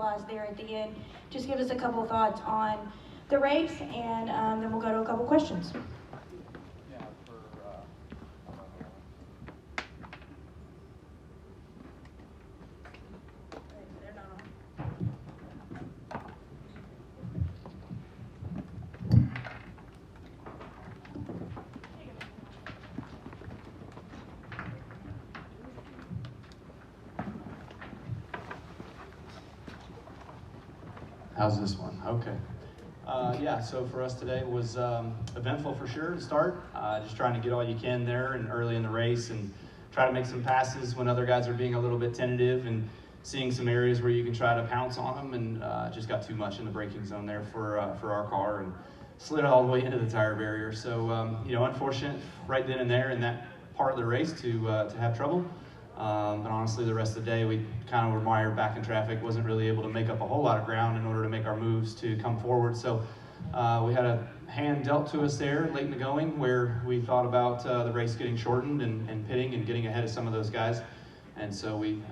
finalized there at the end. Just give us a couple of thoughts on the race, and then we'll go to a couple questions. How's this one? Okay. Yeah, so for us today was eventful for sure to start. Just trying to get all you can there and early in the race and try to make some passes when other guys are being a little bit tentative and seeing some areas where you can try to pounce on them, and just got too much in the braking zone there for our car and slid all the way into the tire barrier. So, you know, unfortunate right then and there in that part of the race to have trouble. But honestly, the rest of the day, we kind of were mired back in traffic, wasn't really able to make up a whole lot of ground in order to make our moves to come forward. So we had a hand dealt to us there late in the going where we thought about the race getting shortened and pitting and getting ahead of some of those guys. And so we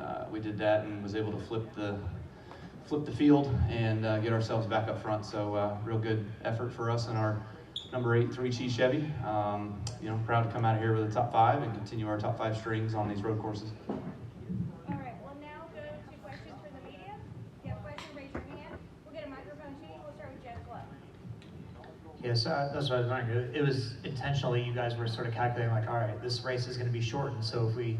did that and was able to flip the field and get ourselves back up front. So real good effort for us in our number 8 3C Chevy. You know, proud to come out of here with a top 5 and continue our top 5 strings on these road courses. All right, we'll now go to questions from the media. If you have a question, raise your hand. We'll get a microphone to you. We'll start with Jeff Lowe. Yes, that's what I was wondering. It was intentionally, you guys were sort of calculating like, all right, this race is going to be shortened, so if we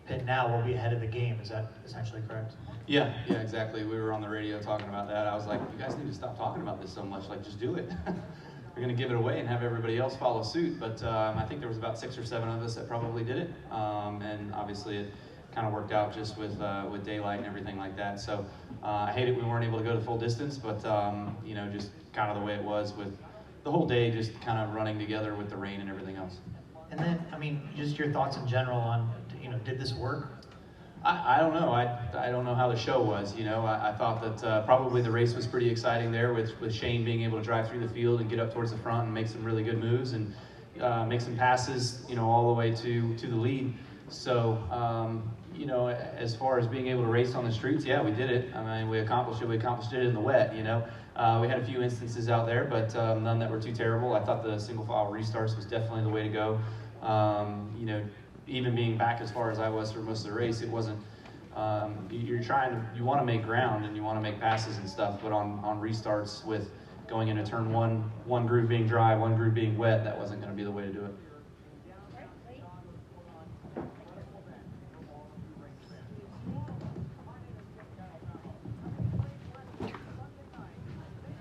pit now, we'll be ahead of the game. Is that essentially correct? Yeah, exactly. We were on the radio talking about that. I was like, you guys need to stop talking about this so much. Like, just do it. We're going to give it away and have everybody else follow suit. But I think there was about 6 or 7 of us that probably did it. And obviously it kind of worked out just with daylight and everything like that. So I hate it we weren't able to go the full distance, but you know, just kind of the way it was with the whole day, just kind of running together with the rain and everything else. And then, I mean, just your thoughts in general on, you know, did this work? I don't know. I don't know how the show was. You know, I thought that probably the race was pretty exciting there with Shane being able to drive through the field and get up towards the front and make some really good moves and make some passes, you know, all the way to the lead. So, you know, as far as being able to race on the streets, yeah, we did it. I mean, we accomplished it. We accomplished it in the wet, you know. We had a few instances out there, but none that were too terrible. I thought the single file restarts was definitely the way to go. You know, even being back as far as I was for most of the race, it wasn't, you want to make ground and you want to make passes and stuff, but on restarts with going into turn one groove being dry, one groove being wet, that wasn't going to be the way to do it.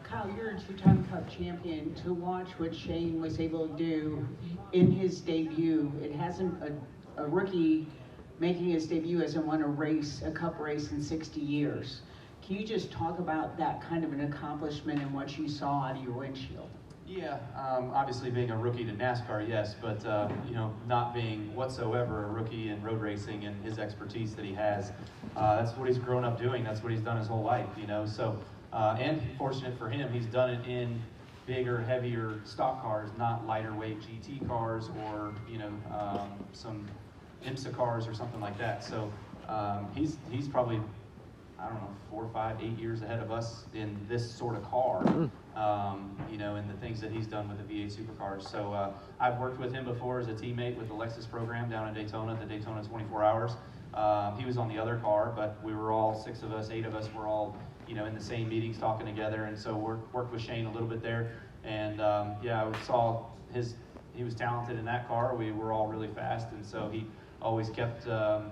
Kyle, you're a 2-time Cup champion. To watch what Shane was able to do in his debut, it hasn't a rookie making his debut hasn't won a Cup race in 60 years. Can you just talk about that kind of an accomplishment and what you saw out of your windshield? Yeah, obviously being a rookie to NASCAR, yes, but you know, not being whatsoever a rookie in road racing and his expertise that he has, that's what he's grown up doing. That's what he's done his whole life, you know. So, and fortunate for him, he's done it in bigger, heavier stock cars, not lighter weight GT cars or, you know, some IMSA cars or something like that. So he's probably, I don't know, 4, 5, 8 years ahead of us in this sort of car, you know, and the things that he's done with the V8 supercars. So I've worked with him before as a teammate with the Lexus program down in Daytona, the Daytona 24 Hours. He was on the other car, but we were all 6 of us, 8 of us were all, you know, in the same meetings talking together, and so worked with Shane a little bit there. And yeah, I saw he was talented in that car. We were all really fast, and so he always kept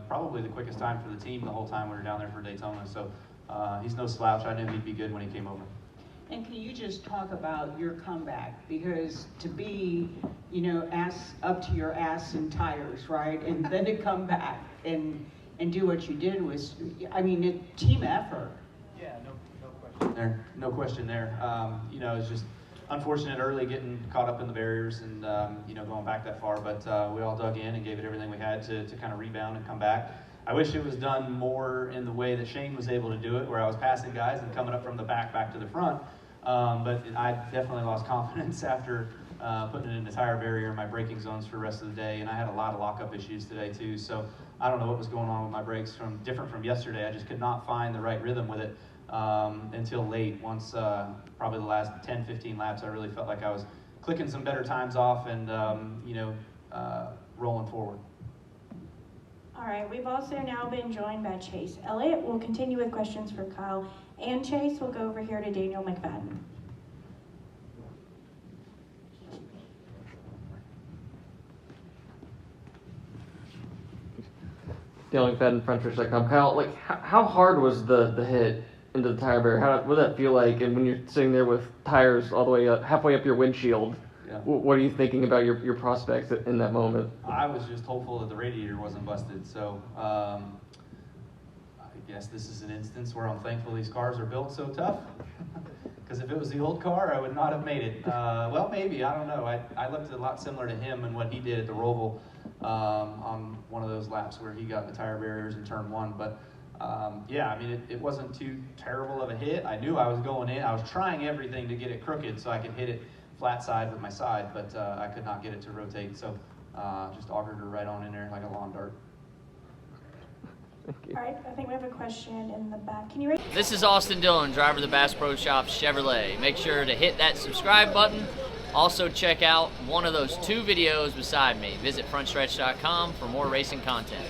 probably the quickest time for the team the whole time we were down there for Daytona. So he's no slouch. I knew he'd be good when he came over. And can you just talk about your comeback? Because to be, you know, up to your ass in tires, right? And then to come back and do what you did was, I mean, a team effort. Yeah, no question there. No question there. You know, it's just unfortunate early getting caught up in the barriers and, you know, going back that far, but we all dug in and gave it everything we had to kind of rebound and come back. I wish it was done more in the way that Shane was able to do it, where I was passing guys and coming up from the back to the front. But I definitely lost confidence after putting it in the tire barrier in my braking zones for the rest of the day, and I had a lot of lockup issues today too. So I don't know what was going on with my brakes different from yesterday. I just could not find the right rhythm with it. until late. Once probably the last 10, 15 laps, I really felt like I was clicking some better times off and rolling forward. All right, we've also now been joined by Chase Elliott. We'll continue with questions for Kyle and Chase. We'll go over here to Daniel McFadden. Daniel McFadden, FrontStretch.com. Kyle, like, how hard was the hit into the tire barrier? What did that feel like? And when you're sitting there with tires all the way up, halfway up your windshield, Yeah. what are you thinking about your prospects in that moment? I was just hopeful that the radiator wasn't busted. So I guess this is an instance where I'm thankful these cars are built so tough. Because if it was the old car, I would not have made it. Well, maybe, I don't know. I looked a lot similar to him and what he did at the Roval on one of those laps where he got the tire barriers in turn 1. But yeah, I mean, it wasn't too terrible of a hit. I knew I was going in. I was trying everything to get it crooked so I could hit it flat side with my side, but I could not get it to rotate. So just augured her right on in there like a lawn dart. All right, I think we have a question in the back. Can you raise? This is Austin Dillon, driver of the Bass Pro Shops Chevrolet. Make sure to hit that subscribe button. Also check out one of those 2 videos beside me. Visit frontstretch.com for more racing content.